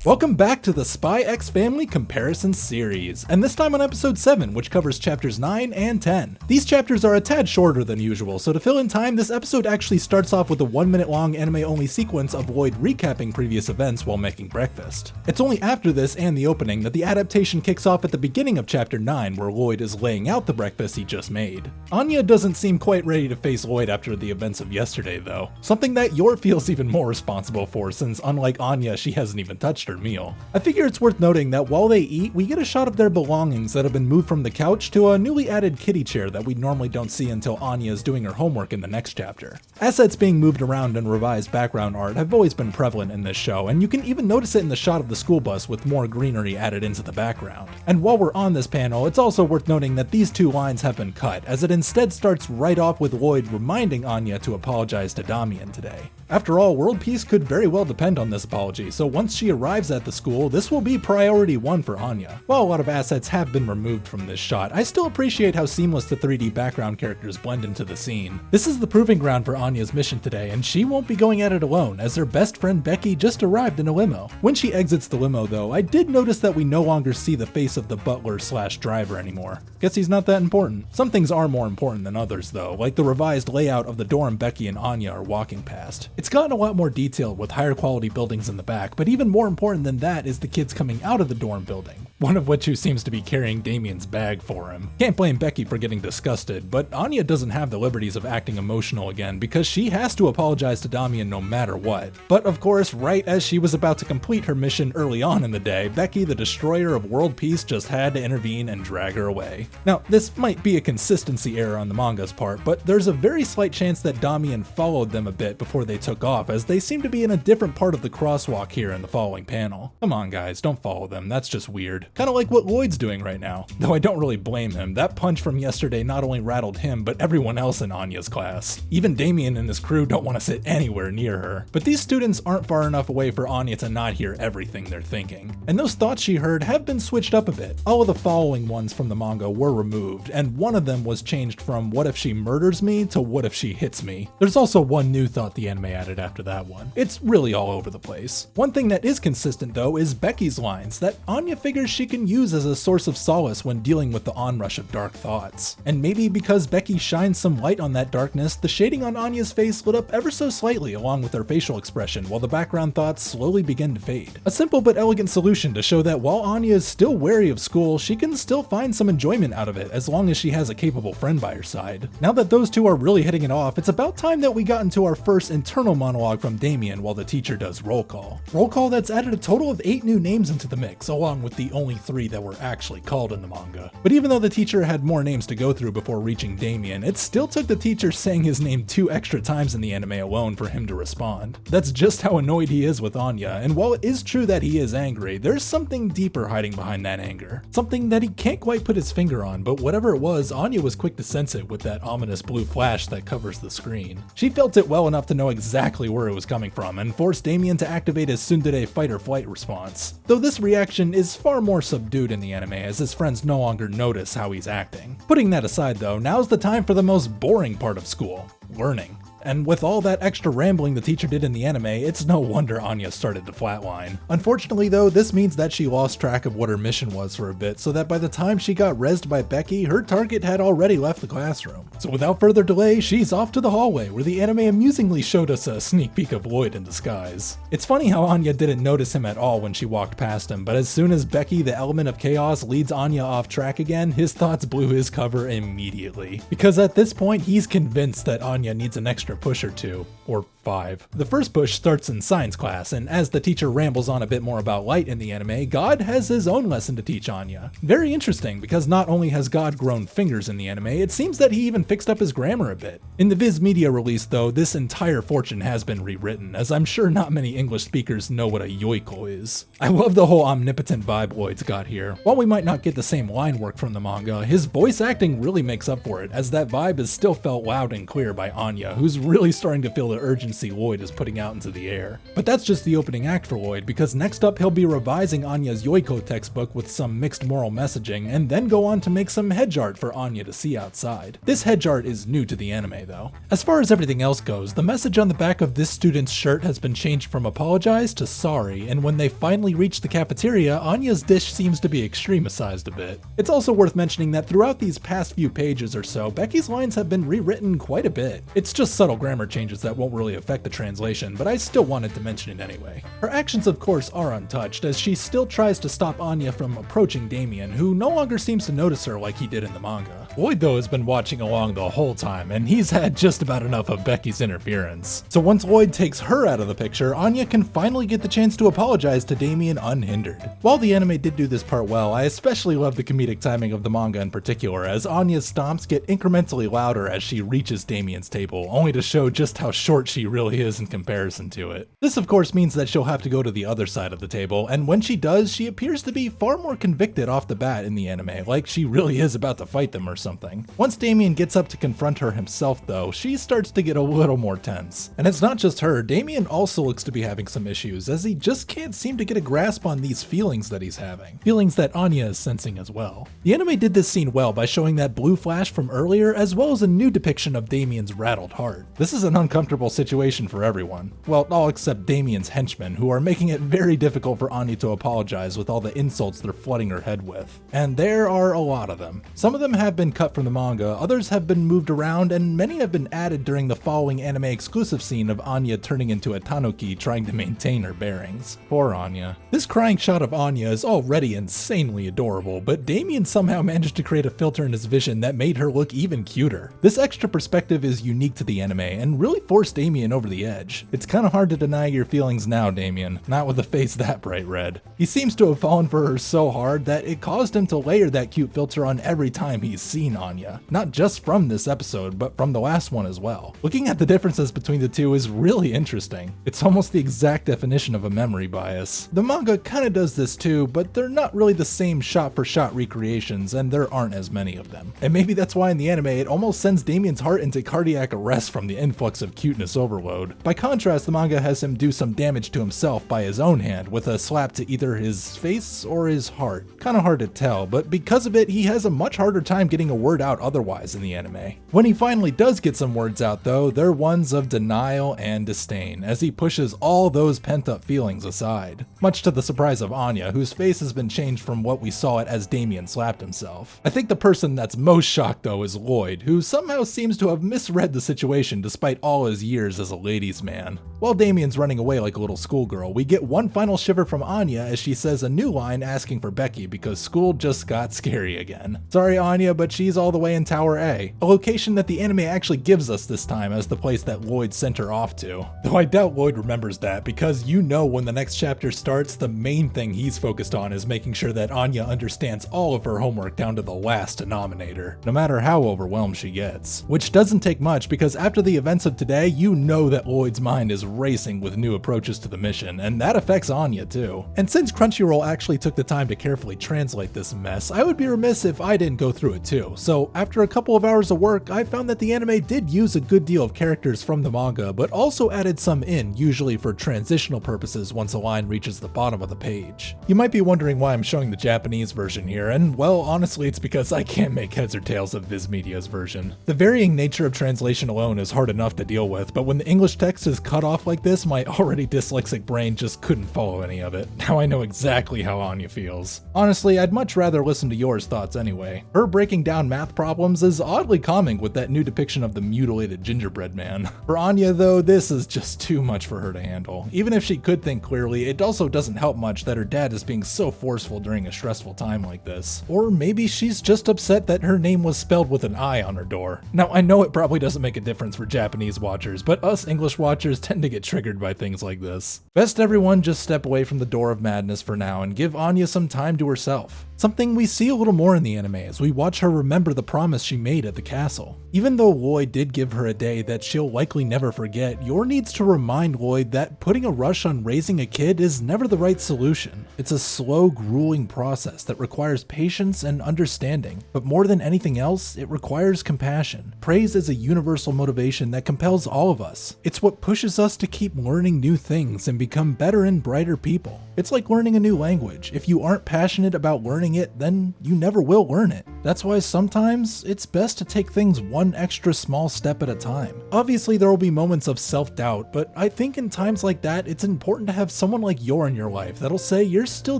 Welcome back to the Spy X Family Comparison series, and this time on episode 7, which covers chapters 9 and 10. These chapters are a tad shorter than usual, so to fill in time, this episode actually starts off with a 1-minute long anime-only sequence of Lloyd recapping previous events while making breakfast. It's only after this and the opening that the adaptation kicks off at the beginning of chapter 9, where Lloyd is laying out the breakfast he just made. Anya doesn't seem quite ready to face Lloyd after the events of yesterday, though. Something that Yor feels even more responsible for, since unlike Anya, she hasn't even touched her meal. I figure it's worth noting that while they eat, we get a shot of their belongings that have been moved from the couch to a newly added kitty chair that we normally don't see until Anya is doing her homework in the next chapter. Assets being moved around and revised background art have always been prevalent in this show, and you can even notice it in the shot of the school bus with more greenery added into the background. And while we're on this panel, it's also worth noting that these two lines have been cut, as it instead starts right off with Lloyd reminding Anya to apologize to Damian today. After all, world peace could very well depend on this apology, so once she arrives at the school, this will be priority 1 for Anya. While a lot of assets have been removed from this shot, I still appreciate how seamless the 3D background characters blend into the scene. This is the proving ground for Anya's mission today, and she won't be going at it alone, as her best friend Becky just arrived in a limo. When she exits the limo though, I did notice that we no longer see the face of the butler/driver anymore. Guess he's not that important. Some things are more important than others though, like the revised layout of the dorm Becky and Anya are walking past. It's gotten a lot more detailed with higher quality buildings in the back, but even more important than that is the kids coming out of the dorm building, one of which who seems to be carrying Damian's bag for him. Can't blame Becky for getting disgusted, but Anya doesn't have the liberties of acting emotional again because she has to apologize to Damian no matter what. But of course, right as she was about to complete her mission early on in the day, Becky, the destroyer of world peace, just had to intervene and drag her away. Now, this might be a consistency error on the manga's part, but there's a very slight chance that Damian followed them a bit before they took off, as they seem to be in a different part of the crosswalk here in the following panel. Come on guys, don't follow them, that's just weird. Kinda like what Lloyd's doing right now. Though I don't really blame him, that punch from yesterday not only rattled him, but everyone else in Anya's class. Even Damian and his crew don't want to sit anywhere near her. But these students aren't far enough away for Anya to not hear everything they're thinking. And those thoughts she heard have been switched up a bit. All of the following ones from the manga were removed, and one of them was changed from "what if she murders me" to "what if she hits me." There's also one new thought the anime added after that one. It's really all over the place. One thing that is consistent though is Becky's lines that Anya figures she can use as a source of solace when dealing with the onrush of dark thoughts. And maybe because Becky shines some light on that darkness, the shading on Anya's face lit up ever so slightly along with her facial expression while the background thoughts slowly begin to fade. A simple but elegant solution to show that while Anya is still wary of school, she can still find some enjoyment out of it as long as she has a capable friend by her side. Now that those two are really hitting it off, it's about time that we got into our first internal monologue from Damian while the teacher does roll call. Roll call that's added a total of 8 new names into the mix, along with the only 3 that were actually called in the manga. But even though the teacher had more names to go through before reaching Damian, it still took the teacher saying his name 2 extra times in the anime alone for him to respond. That's just how annoyed he is with Anya, and while it is true that he is angry, there's something deeper hiding behind that anger. Something that he can't quite put his finger on, but whatever it was, Anya was quick to sense it with that ominous blue flash that covers the screen. She felt it well enough to know exactly where it was coming from, and forced Damian to activate his tsundere fight or flight response. Though this reaction is far more subdued in the anime, as his friends no longer notice how he's acting. Putting that aside though, now's the time for the most boring part of school: learning. And with all that extra rambling the teacher did in the anime, it's no wonder Anya started to flatline. Unfortunately though, this means that she lost track of what her mission was for a bit, so that by the time she got rezzed by Becky, her target had already left the classroom. So without further delay, she's off to the hallway, where the anime amusingly showed us a sneak peek of Lloyd in disguise. It's funny how Anya didn't notice him at all when she walked past him, but as soon as Becky, the element of chaos, leads Anya off track again, his thoughts blew his cover immediately. Because at this point, he's convinced that Anya needs an extra push or 2, or 5. The first push starts in science class, and as the teacher rambles on a bit more about light in the anime, God has his own lesson to teach Anya. Very interesting, because not only has God grown fingers in the anime, it seems that he even fixed up his grammar a bit. In the Viz Media release though, this entire fortune has been rewritten, as I'm sure not many English speakers know what a yoiko is. I love the whole omnipotent vibe Lloyd's got here. While we might not get the same line work from the manga, his voice acting really makes up for it, as that vibe is still felt loud and clear by Anya, who's really starting to feel the urgency see Lloyd is putting out into the air. But that's just the opening act for Lloyd, because next up he'll be revising Anya's Yoiko textbook with some mixed moral messaging, and then go on to make some hedge art for Anya to see outside. This hedge art is new to the anime though. As far as everything else goes, the message on the back of this student's shirt has been changed from apologize to sorry, and when they finally reach the cafeteria, Anya's dish seems to be extremicized a bit. It's also worth mentioning that throughout these past few pages or so, Becky's lines have been rewritten quite a bit. It's just subtle grammar changes that won't really affect the translation, but I still wanted to mention it anyway. Her actions of course are untouched, as she still tries to stop Anya from approaching Damien, who no longer seems to notice her like he did in the manga. Lloyd though has been watching along the whole time, and he's had just about enough of Becky's interference. So once Lloyd takes her out of the picture, Anya can finally get the chance to apologize to Damien unhindered. While the anime did do this part well, I especially love the comedic timing of the manga in particular, as Anya's stomps get incrementally louder as she reaches Damien's table, only to show just how short she really is in comparison to it. This of course means that she'll have to go to the other side of the table, and when she does, she appears to be far more convicted off the bat in the anime, like she really is about to fight them or something. Once Damien gets up to confront her himself though, she starts to get a little more tense. And it's not just her, Damien also looks to be having some issues, as he just can't seem to get a grasp on these feelings that he's having. Feelings that Anya is sensing as well. The anime did this scene well by showing that blue flash from earlier, as well as a new depiction of Damien's rattled heart. This is an uncomfortable situation for everyone. Well, all except Damien's henchmen, who are making it very difficult for Anya to apologize with all the insults they're flooding her head with. And there are a lot of them. Some of them have been cut from the manga, others have been moved around, and many have been added during the following anime exclusive scene of Anya turning into a tanuki trying to maintain her bearings. Poor Anya. This crying shot of Anya is already insanely adorable, but Damien somehow managed to create a filter in his vision that made her look even cuter. This extra perspective is unique to the anime and really forced Damien over the edge. It's kinda hard to deny your feelings now, Damien, not with a face that bright red. He seems to have fallen for her so hard that it caused him to layer that cute filter on every time he's seen Anya. Not just from this episode, but from the last one as well. Looking at the differences between the two is really interesting. It's almost the exact definition of a memory bias. The manga kinda does this too, but they're not really the same shot-for-shot recreations, and there aren't as many of them. And maybe that's why in the anime it almost sends Damien's heart into cardiac arrest from the influx of cuteness overload. By contrast, the manga has him do some damage to himself by his own hand, with a slap to either his face or his heart. Kinda hard to tell, but because of it, he has a much harder time getting a word out otherwise in the anime. When he finally does get some words out though, they're ones of denial and disdain, as he pushes all those pent-up feelings aside. Much to the surprise of Anya, whose face has been changed from what we saw it as Damien slapped himself. I think the person that's most shocked though is Lloyd, who somehow seems to have misread the situation despite all his years as a ladies' man. While Damien's running away like a little schoolgirl, we get one final shiver from Anya as she says a new line asking for Becky because school just got scary again. Sorry Anya, but she's all the way in Tower A, a location that the anime actually gives us this time as the place that Lloyd sent her off to. Though I doubt Lloyd remembers that, because you know when the next chapter starts, the main thing he's focused on is making sure that Anya understands all of her homework down to the last denominator, no matter how overwhelmed she gets. Which doesn't take much, because after the events of today, you know that Lloyd's mind is racing with new approaches to the mission, and that affects Anya too. And since Crunchyroll actually took the time to carefully translate this mess, I would be remiss if I didn't go through it too. So after a couple of hours of work, I found that the anime did use a good deal of characters from the manga, but also added some in, usually for transitional purposes once a line reaches the bottom of the page. You might be wondering why I'm showing the Japanese version here, and well, honestly it's because I can't make heads or tails of Viz Media's version. The varying nature of translation alone is hard enough to deal with, but when the English text is cut off like this, my already dyslexic brain just couldn't follow any of it. Now I know exactly how Anya feels. Honestly, I'd much rather listen to yours thoughts anyway. Her breaking down math problems is oddly calming with that new depiction of the mutilated gingerbread man. For Anya though, this is just too much for her to handle. Even if she could think clearly, it also doesn't help much that her dad is being so forceful during a stressful time like this. Or maybe she's just upset that her name was spelled with an I on her door. Now I know it probably doesn't make a difference for Japanese watchers, but us English watchers tend to get triggered by things like this. Best everyone just step away from the door of madness for now and give Anya some time to herself. Something we see a little more in the anime as we watch her remember the promise she made at the castle. Even though Lloyd did give her a day that she'll likely never forget, Yor needs to remind Lloyd that putting a rush on raising a kid is never the right solution. It's a slow, grueling process that requires patience and understanding, but more than anything else, it requires compassion. Praise is a universal motivation that compels all of us. It's what pushes us to keep learning new things and become better and brighter people. It's like learning a new language. If you aren't passionate about learning it, then you never will learn it. That's why sometimes it's best to take things one extra small step at a time. Obviously, there will be moments of self-doubt, but I think in times like that, it's important to have someone like Yor in your life that'll say you're still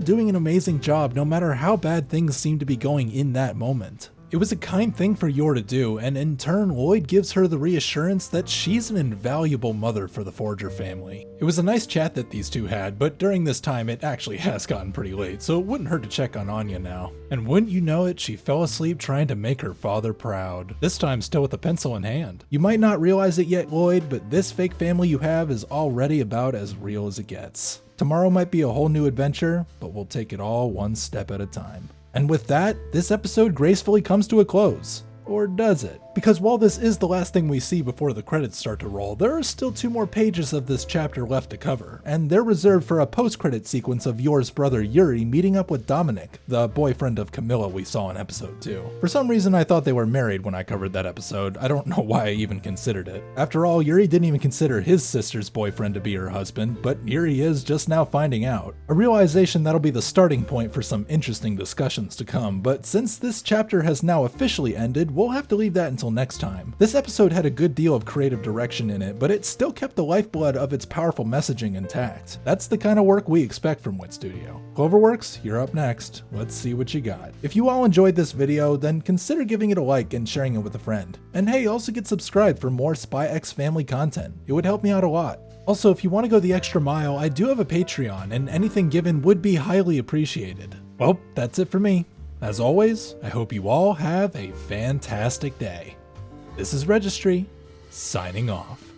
doing an amazing job no matter how bad things seem to be going in that moment. It was a kind thing for Yor to do, and in turn, Lloyd gives her the reassurance that she's an invaluable mother for the Forger family. It was a nice chat that these two had, but during this time it actually has gotten pretty late, so it wouldn't hurt to check on Anya now. And wouldn't you know it, she fell asleep trying to make her father proud. This time still with a pencil in hand. You might not realize it yet, Lloyd, but this fake family you have is already about as real as it gets. Tomorrow might be a whole new adventure, but we'll take it all one step at a time. And with that, this episode gracefully comes to a close. Or does it? Because while this is the last thing we see before the credits start to roll, there are still 2 more pages of this chapter left to cover, and they're reserved for a post-credit sequence of Yor's brother Yuri meeting up with Dominic, the boyfriend of Camilla we saw in episode 2. For some reason I thought they were married when I covered that episode. I don't know why I even considered it. After all, Yuri didn't even consider his sister's boyfriend to be her husband, but here he is just now finding out. A realization that'll be the starting point for some interesting discussions to come, but since this chapter has now officially ended, we'll have to leave that until next time. This episode had a good deal of creative direction in it, but it still kept the lifeblood of its powerful messaging intact. That's the kind of work we expect from Wit Studio. Cloverworks, you're up next. Let's see what you got. If you all enjoyed this video, then consider giving it a like and sharing it with a friend. And hey, also get subscribed for more Spy X Family content. It would help me out a lot. Also, if you want to go the extra mile, I do have a Patreon, and anything given would be highly appreciated. Well, that's it for me. As always, I hope you all have a fantastic day. This is Registry, signing off.